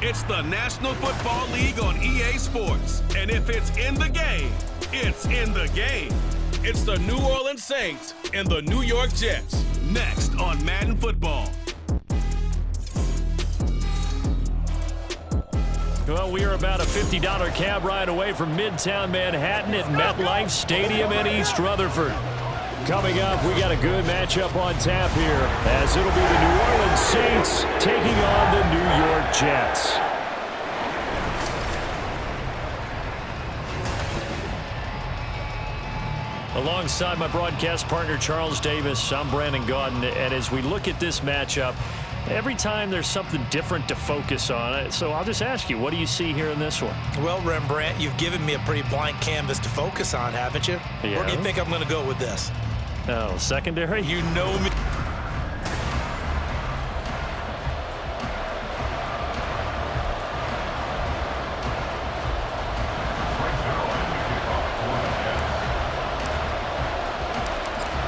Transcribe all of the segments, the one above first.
It's the National Football League on EA Sports. And if it's in the game, it's in the game. It's the New Orleans Saints and the New York Jets. Next on Madden Football. Well, we are about a $50 cab ride away from Midtown Manhattan at MetLife Stadium in East Rutherford. Coming up, we got a good matchup on tap here, as it'll be the New Orleans Saints taking on the New York Jets. Alongside my broadcast partner, Charles Davis, I'm Brandon Gaudin, and as we look at this matchup, every time there's something different to focus on. So I'll just ask you, what do you see here in this one? Well, Rembrandt, you've given me a pretty blank canvas to focus on, haven't you? Yeah. Where do you think I'm going to go with this? Oh, secondary? You know me.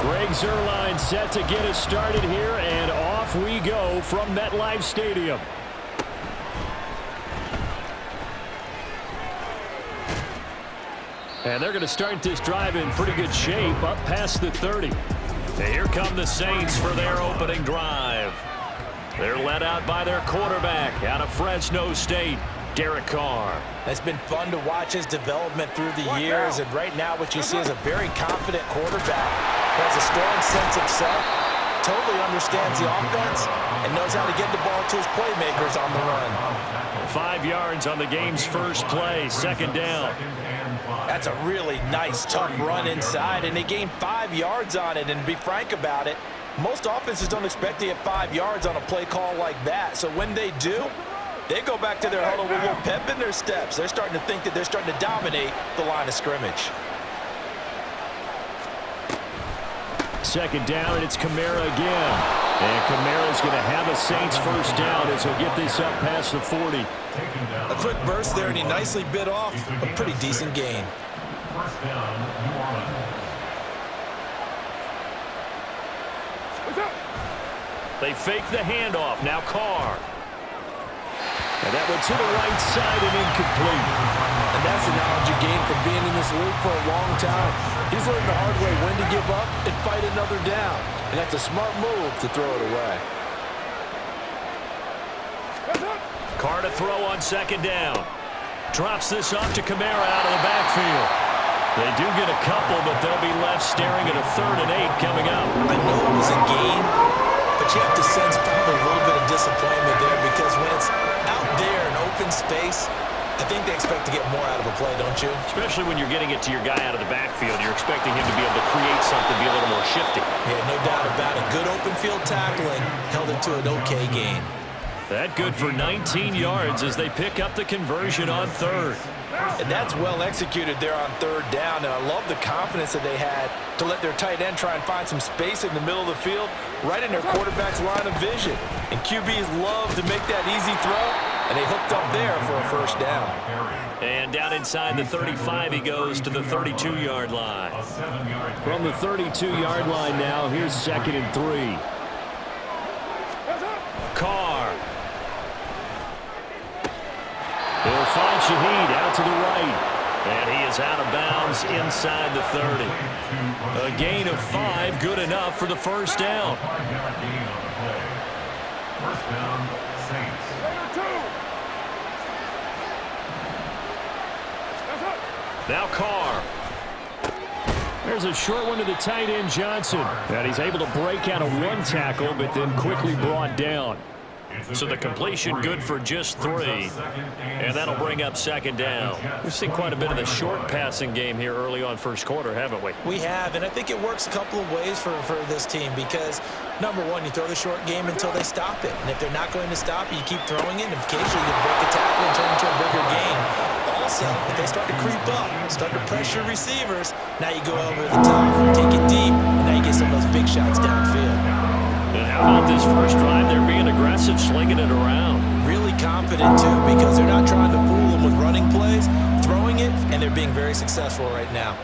Greg Zuerlein set to get us started here, and off we go from MetLife Stadium. And they're going to start this drive in pretty good shape, up past the 30. And here come the Saints for their opening drive. They're led out by their quarterback out of Fresno State, Derek Carr. It's been fun to watch his development through the years, and right now what you see is a very confident quarterback who has a strong sense of self, totally understands the offense, and knows how to get the ball to his playmakers on the run. 5 yards on the game's first play, second down. That's a really nice, tough run inside, and they gained 5 yards on it. And to be frank about it, most offenses don't expect to get 5 yards on a play call like that. So when they do, they go back to their huddle with a little pep in their steps. They're starting to think that they're starting to dominate the line of scrimmage. Second down, and it's Kamara again. And Kamara's going to have a Saints first down as he'll get this up past the 40. A quick burst there, and he nicely bit off a pretty decent gain. First down, New Orleans. They fake the handoff. Now Carr. And that one to the right side and incomplete. And that's the knowledge you gain from being in this league for a long time. He's learned the hard way when to give up and fight another down. And that's a smart move to throw it away. Carr to throw on second down. Drops this off to Kamara out of the backfield. They do get a couple, but they'll be left staring at a 3rd and 8 coming up. I know it was a gain, but you have to sense probably a little bit of disappointment there, because when it's out there in open space, I think they expect to get more out of a play, don't you? Especially when you're getting it to your guy out of the backfield. You're expecting him to be able to create something, be a little more shifty. Yeah, no doubt about it. Good open field tackling held it to an okay gain. That good for 19 yards as they pick up the conversion on 3rd. And that's well executed there on 3rd down. And I love the confidence that they had to let their tight end try and find some space in the middle of the field, right in their quarterback's line of vision. And QBs love to make that easy throw, and they hooked up there for a first down. And down inside the 35, he goes to the 32-yard line. From the 32-yard line now, here's 2nd and 3. Carr. He'll find Shaheed out to the right. And he is out of bounds inside the 30. A gain of 5, good enough for the first down. First down, Saints. Now Carr. There's a short one to the tight end, Johnson. And he's able to break out of 1 tackle, but then quickly brought down. So the completion good for just 3. And that'll bring up 2nd down. We've seen quite a bit of the short passing game here early on first quarter, haven't we? We have, and I think it works a couple of ways for this team, because, number one, you throw the short game until they stop it. And if they're not going to stop it, you keep throwing it, and occasionally you break a tackle and turn it into a bigger game. Also, if they start to creep up, start to pressure receivers, now you go over the top, take it deep, and now you get some of those big shots downfield. And how about this first drive? They're being aggressive, slinging it around. Really confident, too, because they're not trying to fool them with running plays, throwing it, and they're being very successful right now.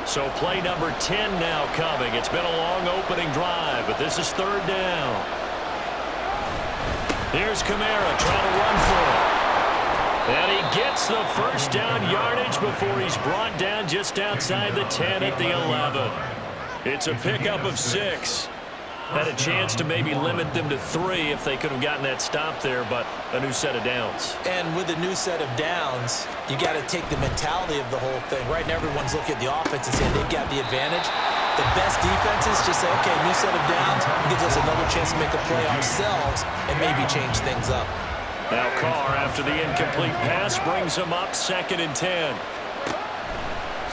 So play number 10 now coming. It's been a long opening drive, but this is 3rd down. Here's Kamara trying to run for it. And he gets the first down yardage before he's brought down just outside the 10 at the 11. It's a pickup of 6. Had a chance to maybe limit them to 3 if they could have gotten that stop there, but a new set of downs. And with a new set of downs, you got to take the mentality of the whole thing. Right now, everyone's looking at the offense and saying they've got the advantage. The best defenses just say, okay, new set of downs gives us another chance to make a play ourselves and maybe change things up. Now Carr, after the incomplete pass, brings him up 2nd and 10.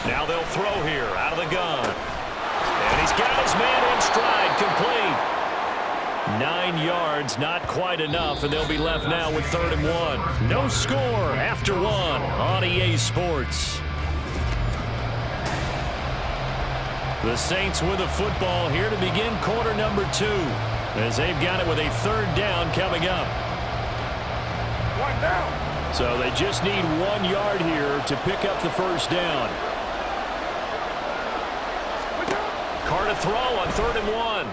Now they'll throw here out of the gun. And he's got his man in stride, complete. 9 yards, not quite enough, and they'll be left now with 3rd and 1. No score after 1 on EA Sports. The Saints with the football here to begin quarter number 2, as they've got it with a 3rd down coming up. 1 down. So they just need 1 yard here to pick up the first down. Carr to throw on 3rd and 1.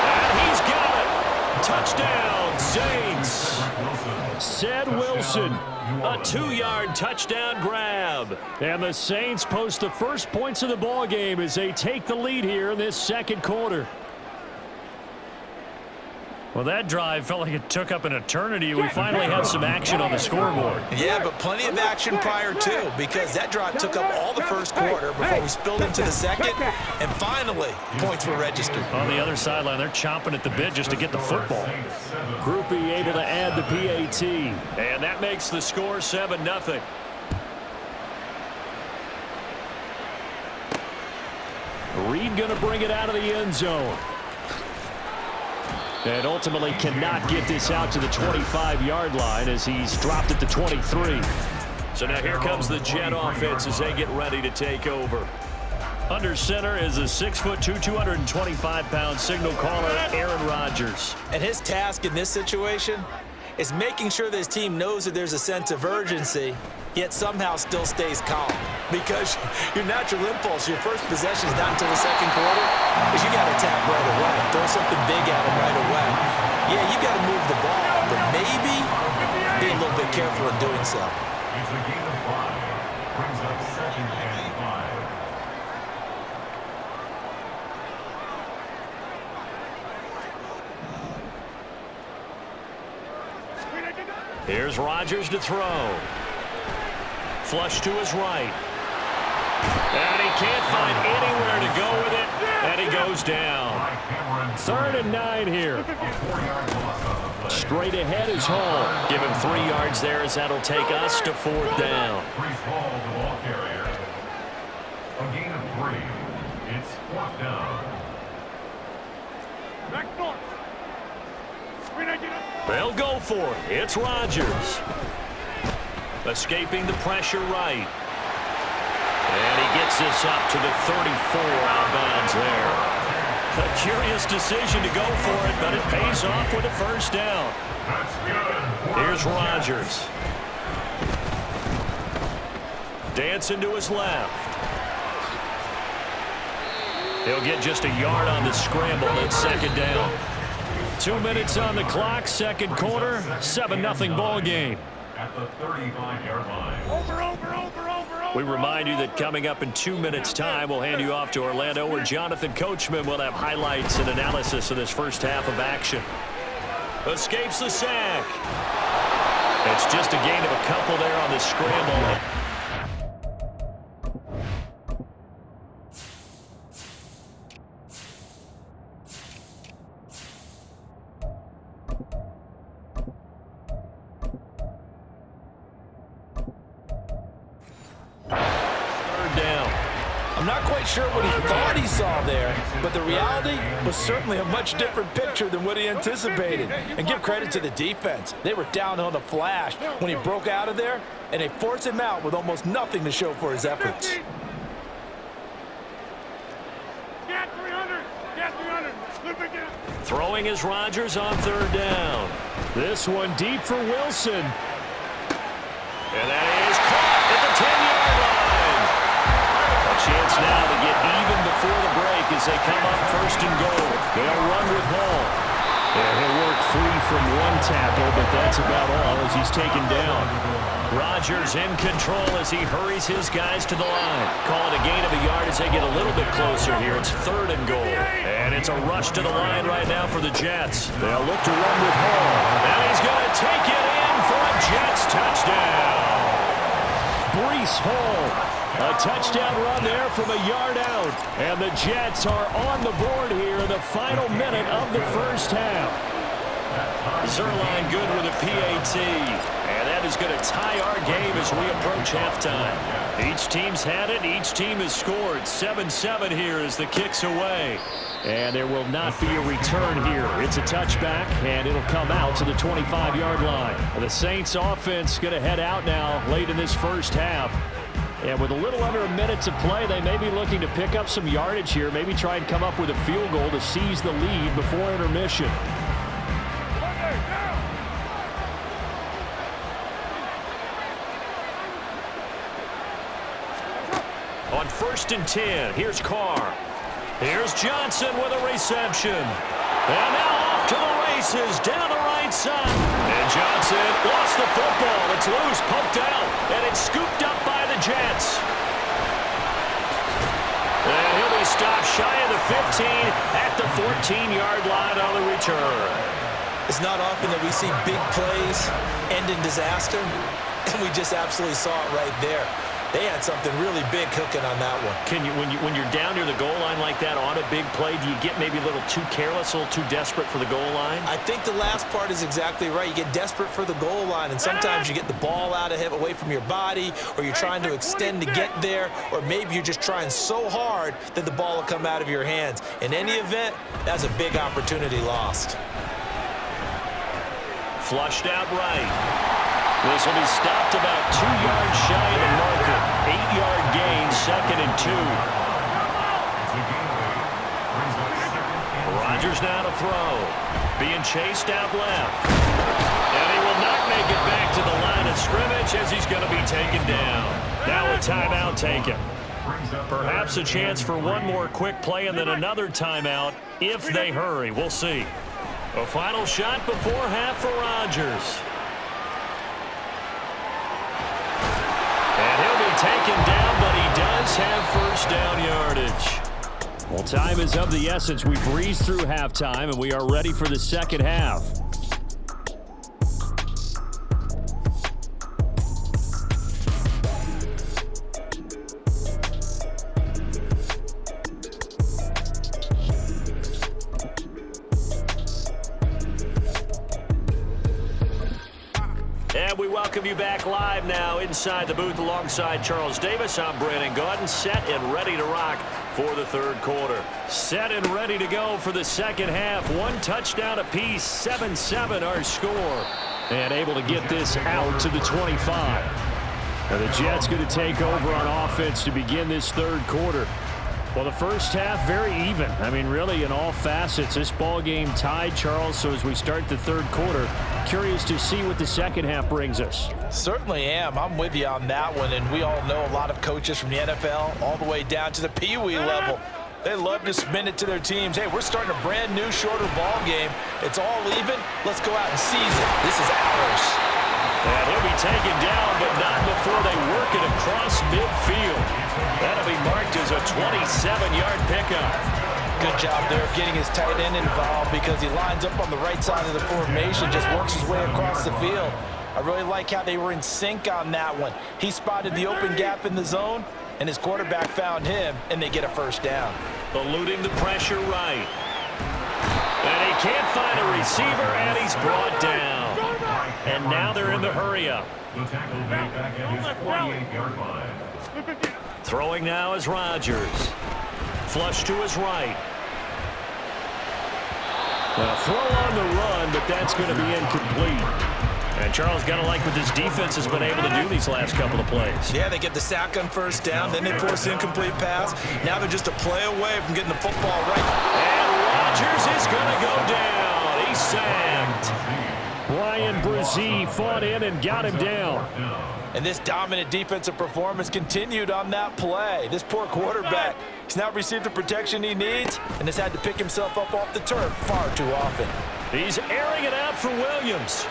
And he's got it. Touchdown, Saints. Ced Wilson, a 2-yard touchdown grab. And the Saints post the first points of the ball game as they take the lead here in this 2nd quarter. Well, that drive felt like it took up an eternity. We finally had some action on the scoreboard. Yeah, but plenty of action prior to, because that drive took up all the first quarter before we spilled into the 2nd, and finally, points were registered. On the other sideline, they're chomping at the bit just to get the football. Groupie able to add the PAT, and that makes the score 7-0. Reed going to bring it out of the end zone. And ultimately cannot get this out to the 25-yard line as he's dropped at the 23. So now here comes the Jet offense as they get ready to take over. Under center is a 6'2", 225-pound signal caller, Aaron Rodgers. And his task in this situation is making sure that his team knows that there's a sense of urgency, yet somehow still stays calm. Because your natural impulse, your first possession is not until the 2nd quarter, is you got to attack right away. Throw something big at him right away. Yeah, you got to move the ball, but maybe be a little bit careful in doing so. It's a gain of 5. Brings up 2nd and 5. Here's Rodgers to throw. Flush to his right. And he can't find anywhere to go with it, and he goes down. 3rd and 9 here. Straight ahead is Hall. Give him 3 yards there as that'll take us to 4th down. Brees Hall, the ball carrier. A gain of 3. It's 4th down. They'll go for it. It's Rodgers. Escaping the pressure right. And he gets this up to the 34 out of bounds there. A curious decision to go for it, but it pays off with a first down. That's good. Here's Rodgers. Dancing to his left. He'll get just a yard on the scramble. It's 2nd down. 2 minutes on the clock, 2nd quarter, 7-0 ball game. At the 35-yard line. We remind you that coming up in 2 minutes' time, we'll hand you off to Orlando, where Jonathan Coachman will have highlights and analysis of this first half of action. Escapes the sack. It's just a gain of a couple there on the scramble. I'm not quite sure what he thought he saw there, but the reality was certainly a much different picture than what he anticipated. And give credit to the defense. They were down on the flash when he broke out of there, and they forced him out with almost nothing to show for his efforts. Throwing is Rodgers on 3rd down. This one deep for Wilson. And that is caught at the 10-yard line. A chance now to get even before the break as they come up 1st and goal. They'll run with Hall. And he'll work free from one tackle, but that's about all as he's taken down. Rodgers in control as he hurries his guys to the line. Call it a gain of a yard as they get a little bit closer here. It's 3rd and goal. And it's a rush to the line right now for the Jets. They'll look to run with Hall. And he's going to take it in for a Jets touchdown. Breece Hall. A touchdown run there from a yard out. And the Jets are on the board here in the final minute of the first half. Zerline good with a PAT. And that is going to tie our game as we approach halftime. Each team's had it. Each team has scored. 7-7 here as the kick's away. And there will not be a return here. It's a touchback, and it'll come out to the 25-yard line. The Saints offense going to head out now late in this first half. And with a little under a minute to play, they may be looking to pick up some yardage here, maybe try and come up with a field goal to seize the lead before intermission. On 1st and 10, here's Carr. Here's Johnson with a reception. And now off to the races down the right side. And Johnson lost the football. It's loose, poked out, and it's scooped up by the Jets. And he'll be stopped shy of the 15 at the 14-yard line on the return. It's not often that we see big plays end in disaster, and we just absolutely saw it right there. They had something really big cooking on that one. Can you, when you're down near the goal line like that on a big play, do you get maybe a little too careless, a little too desperate for the goal line? I think the last part is exactly right. You get desperate for the goal line, and sometimes you get the ball out of him, away from your body, or you're trying to extend to get there, or maybe you're just trying so hard that the ball will come out of your hands. In any event, that's a big opportunity lost. Flushed out right. This will be stopped about 2 yards shy of the marker. 8-yard gain, 2nd and 2. Rodgers now to throw. Being chased out left. And he will not make it back to the line of scrimmage as he's going to be taken down. Now a timeout taken. Perhaps a chance for one more quick play and then another timeout if they hurry. We'll see. A final shot before half for Rodgers. And he'll be taken down, but he does have first down yardage. Well, time is of the essence. We breeze through halftime, and we are ready for the second half. And we welcome you back live now inside the booth alongside Charles Davis. I'm Brandon Gaudin, set and ready to rock for the third quarter. Set and ready to go for the second half. 1 touchdown apiece, 7-7 our score. And able to get this out to the 25. Now the Jets going to take over on offense to begin this third quarter. Well, the first half, very even. I mean, really, in all facets, this ball game tied, Charles. So as we start the third quarter, curious to see what the second half brings us. Certainly am. I'm with you on that one. And we all know a lot of coaches from the NFL all the way down to the Pee Wee level. They love to spin it to their teams. Hey, we're starting a brand new, shorter ball game. It's all even. Let's go out and seize it. This is ours. And he'll be taken down, but not before they work it across midfield. That'll be marked as a 27-yard pickup. Good job there of getting his tight end involved because he lines up on the right side of the formation, just works his way across the field. I really like how they were in sync on that one. He spotted the open gap in the zone, and his quarterback found him, and they get a first down. Eluding the pressure right. And he can't find a receiver, and he's brought down. And now they're in the hurry-up. The tackle made back at his 48-yard line. Throwing now is Rodgers. Flush to his right. A throw on the run, but that's going to be incomplete. And Charles, got to like what this defense has been able to do these last couple of plays. Yeah, they get the sack on first down, then they force the incomplete pass. Now they're just a play away from getting the football right. And Rodgers is going to go down. He's sacked. Brian Brzee fought in and got him down. And this dominant defensive performance continued on that play. This poor quarterback has now received the protection he needs and has had to pick himself up off the turf far too often. He's airing it out for Williams.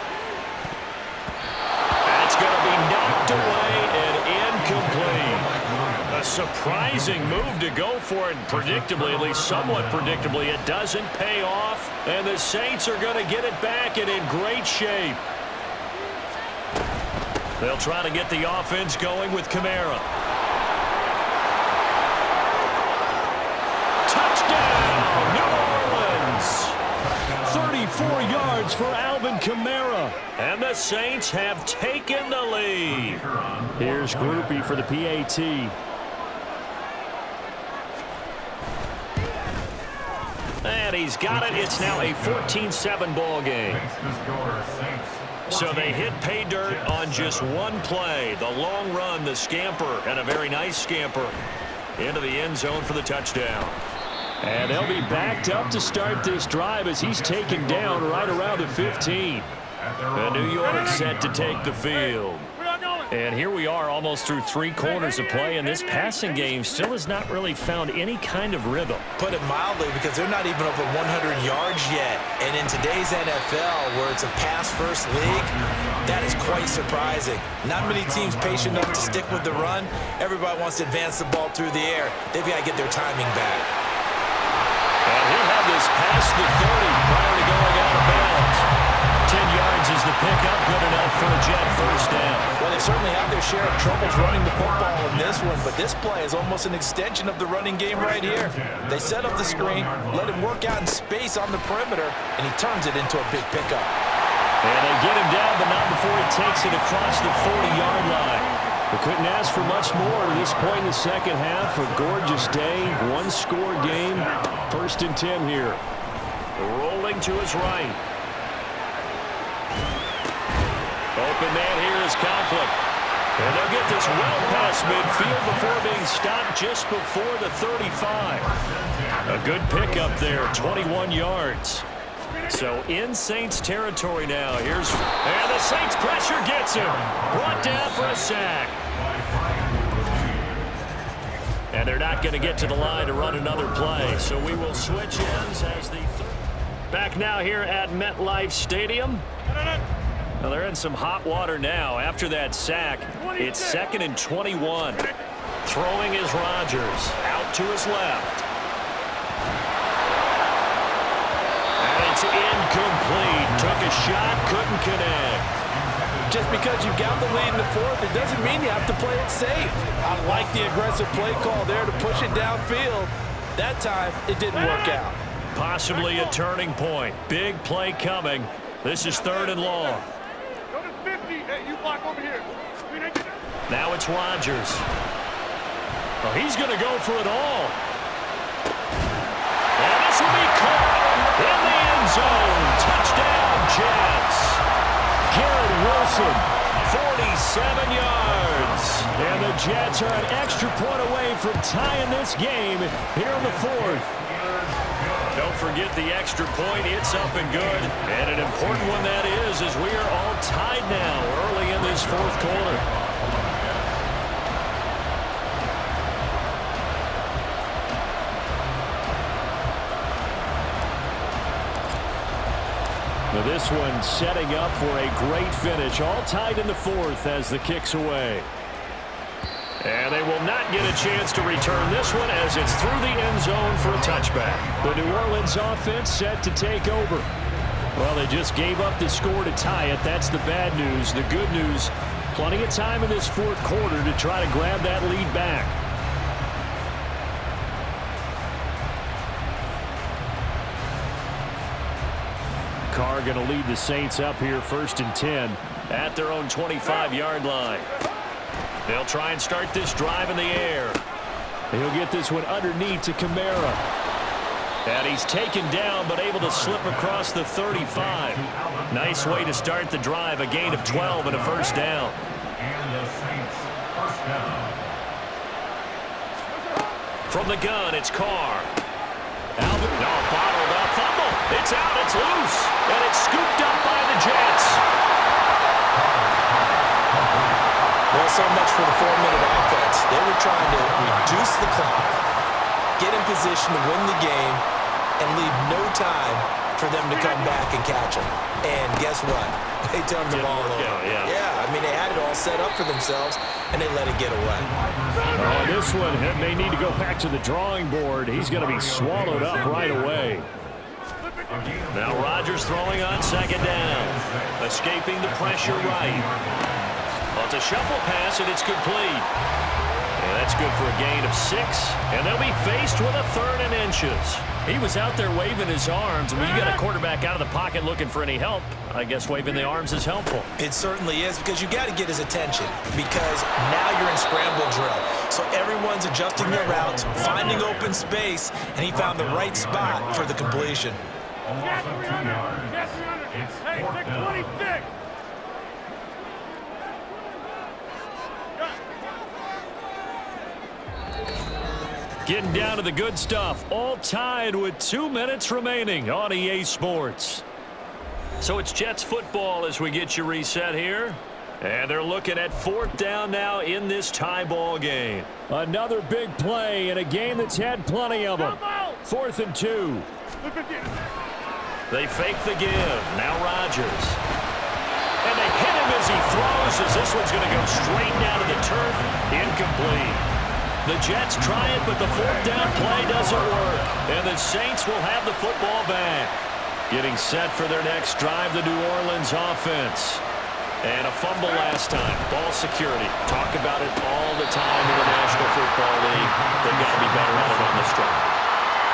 That's going to be knocked away and incomplete. A surprising move to go for it. Predictably, at least somewhat predictably, it doesn't pay off. And the Saints are going to get it back and in great shape. They'll try to get the offense going with Kamara. Touchdown, New Orleans! 34 yards for Alvin Kamara. And the Saints have taken the lead. Here's Groupie for the PAT. And he's got it. It's now a 14-7 ball game. So they hit pay dirt on just one play. The long run, the scamper, and a very nice scamper into the end zone for the touchdown. And they'll be backed up to start this drive as he's taken down right around the 15. And New York set to take the field. And here we are almost through 3 quarters of play, and this passing game still has not really found any kind of rhythm. Put it mildly, because they're not even over 100 yards yet. And in today's NFL, where it's a pass-first league, that is quite surprising. Not many teams patient enough to stick with the run. Everybody wants to advance the ball through the air. They've got to get their timing back. And he'll have this past the 30 prior to going out of bounds. 10 yards is the pickup, good enough for a Jet first down. Well, they certainly have their share of troubles running the football in this one, but this play is almost an extension of the running game right here. They set up the screen, let him work out in space on the perimeter, and he turns it into a big pickup. And they get him down, but not before he takes it across the 40-yard line. They couldn't ask for much more to this point in the second half. A gorgeous day, one-score game. 1st and 10 here. Rolling to his right. Open man here is Conklin. And they'll get this well past midfield before being stopped just before the 35. A good pickup there, 21 yards. So in Saints territory now. And the Saints pressure gets him. Brought down for a sack. And they're not going to get to the line to run another play. So we will switch ends as the back now here at MetLife Stadium. Well, they're in some hot water now. After that sack, it's 2nd and 21. Throwing is Rodgers. Out to his left. And it's incomplete. Took a shot, couldn't connect. Just because you've got the lead in the 4th, it doesn't mean you have to play it safe. I like the aggressive play call there to push it downfield. That time, it didn't work out. Possibly a turning point. Big play coming. This is 3rd and long. Now it's Rodgers. Well, he's going to go for it all. And this will be caught in the end zone. Touchdown, Jets. Garrett Wilson, 47 yards. And the Jets are an extra point away from tying this game here in the 4th. Don't forget the extra point. It's up and good. And an important one that is, as we are all tied now early in this 4th quarter. Now this one setting up for a great finish. All tied in the 4th as the kick's away. And they will not get a chance to return this one as it's through the end zone for a touchback. The New Orleans offense set to take over. Well, they just gave up the score to tie it. That's the bad news. The good news, plenty of time in this 4th quarter to try to grab that lead back. Carr going to lead the Saints up here 1st and 10 at their own 25-yard line. They'll try and start this drive in the air. He'll get this one underneath to Kamara. And he's taken down but able to slip across the 35. Nice way to start the drive. A gain of 12 and a first down. And the Saints first down. From the gun, it's Carr. Alvin, bottled up, fumble. It's out, it's loose. And it's scooped up by the Jets. Well, so much for the 4-minute offense. They were trying to reduce the clock, get in position to win the game, and leave no time for them to come back and catch him. And guess what? They turned the ball over. Yeah, I mean, they had it all set up for themselves, and they let it get away. Oh, this one may need to go back to the drawing board. He's going to be swallowed up right away. Now Rodgers throwing on second down. Escaping the pressure right. Well, it's a shuffle pass, and it's complete. And that's good for a gain of 6. And they'll be faced with a 3rd and inches. He was out there waving his arms. When you got a quarterback out of the pocket looking for any help, I guess waving the arms is helpful. It certainly is, because you got to get his attention, because now you're in scramble drill. So everyone's adjusting their routes, finding open space, and he found the right spot for the completion. Get 300. Get 300. Hey, take 26. Getting down to the good stuff, all tied with 2 minutes remaining on EA Sports. So it's Jets football as we get you reset here. And they're looking at 4th down now in this tie ball game. Another big play in a game that's had plenty of them. 4th and 2. They fake the give. Now Rodgers. And they hit him as he throws, as this one's going to go straight down to the turf. Incomplete. The Jets try it, but the 4th down play doesn't work. And the Saints will have the football back. Getting set for their next drive, the New Orleans offense. And a fumble last time. Ball security. Talk about it all the time in the National Football League. They've got to be better at it on this drive.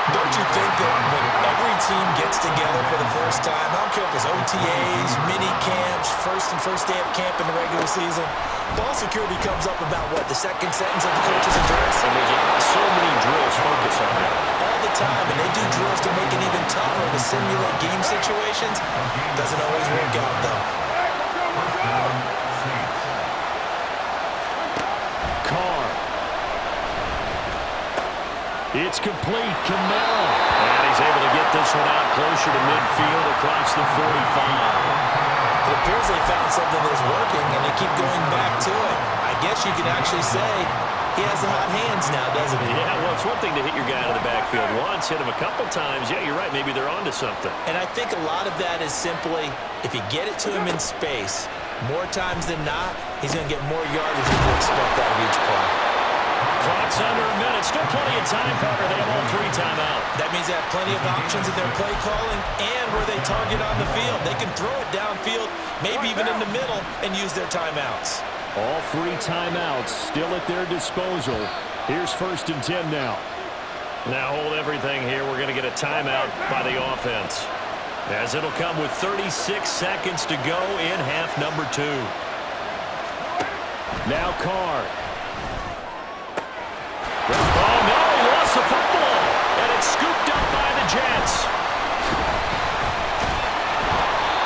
Don't you think that when every team gets together for the first time, I don't care if it's OTAs, mini camps, first day of camp in the regular season, ball security comes up about what, the second sentence of the coach's address? And there's so many drills focus on that. All the time, and they do drills to make it even tougher to simulate game situations. Doesn't always work out, though. It's complete. Camaro. And he's able to get this one out closer to midfield across the 45. It appears they found something that's working, and they keep going back to it. I guess you can actually say he has the hot hands now, doesn't he? Yeah, well, it's one thing to hit your guy out of the backfield once, hit him a couple times. Yeah, you're right. Maybe they're onto something. And I think a lot of that is simply, if you get it to him in space, more times than not, he's going to get more yardage than you expect out of each play. Clock's under a minute. Still plenty of time, Parker. They have all 3 timeout. That means they have plenty of options in their play calling and where they target on the field. They can throw it downfield, maybe even in the middle, and use their timeouts. All 3 timeouts still at their disposal. Here's 1st and 10 now. Now hold everything here. We're going to get a timeout by the offense, as it'll come with 36 seconds to go in half number 2. Now Carr. Oh, no, he lost the football, and it's scooped up by the Jets.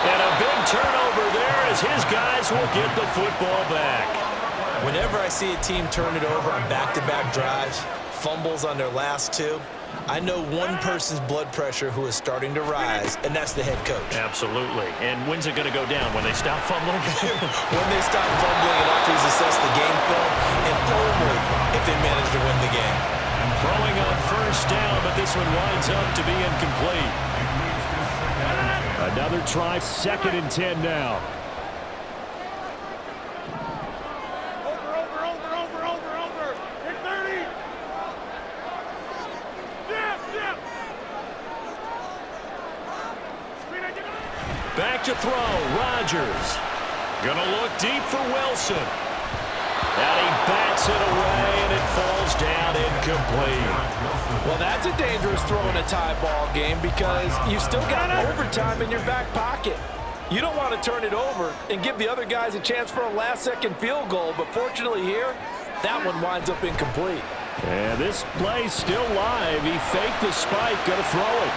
And a big turnover there as his guys will get the football back. Whenever I see a team turn it over on back-to-back drives, fumbles on their last 2, I know one person's blood pressure who is starting to rise, and that's the head coach. Absolutely. And when's it going to go down? When they stop fumbling? When they stop fumbling and after he's assessed the game film, and only if they manage to win the game. Throwing on 1st down, but this one winds up to be incomplete. Another try, 2nd and 10 now. Over. Hit 30. Back to throw. Rodgers. Gonna look deep for Wilson. And he bats it away, and it falls down incomplete. Well, that's a dangerous throw in a tie ball game, because you've still got overtime in your back pocket. You don't want to turn it over and give the other guys a chance for a last-second field goal, but fortunately here, that one winds up incomplete. And this play's still live. He faked the spike, gonna throw it.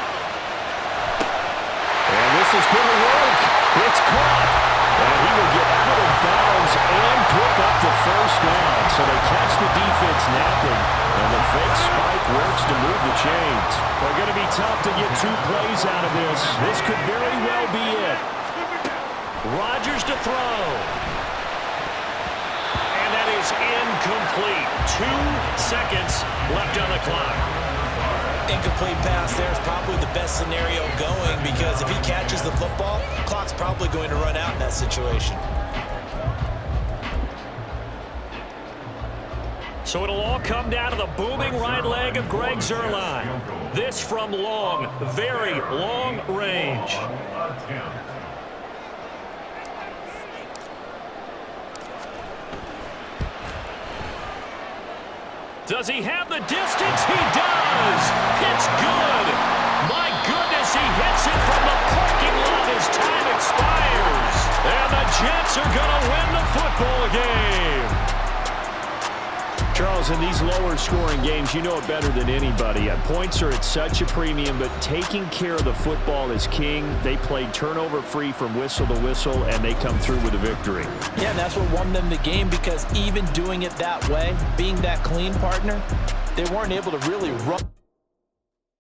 And this is gonna work. It's caught. And he will get out of bounds and pick up the 1st down. So they catch the defense napping, and the fake spike works to move the chains. They're going to be tough to get 2 plays out of this. This could very well be it. Rodgers to throw. And that is incomplete. 2 seconds left on the clock. Incomplete pass there is probably the best scenario going because if he catches the football, clock's probably going to run out in that situation. So it'll all come down to the booming right leg of Greg Zuerlein. This from long, very long range. Does he have the distance? He does! It's good! My goodness, he hits it from the parking lot as time expires. And the Jets are going to win the football game. Charles, in these lower-scoring games, you know it better than anybody. Points are at such a premium, but taking care of the football is king. They played turnover-free from whistle to whistle, and they come through with a victory. Yeah, and that's what won them the game because even doing it that way, being that clean partner, they weren't able to really run.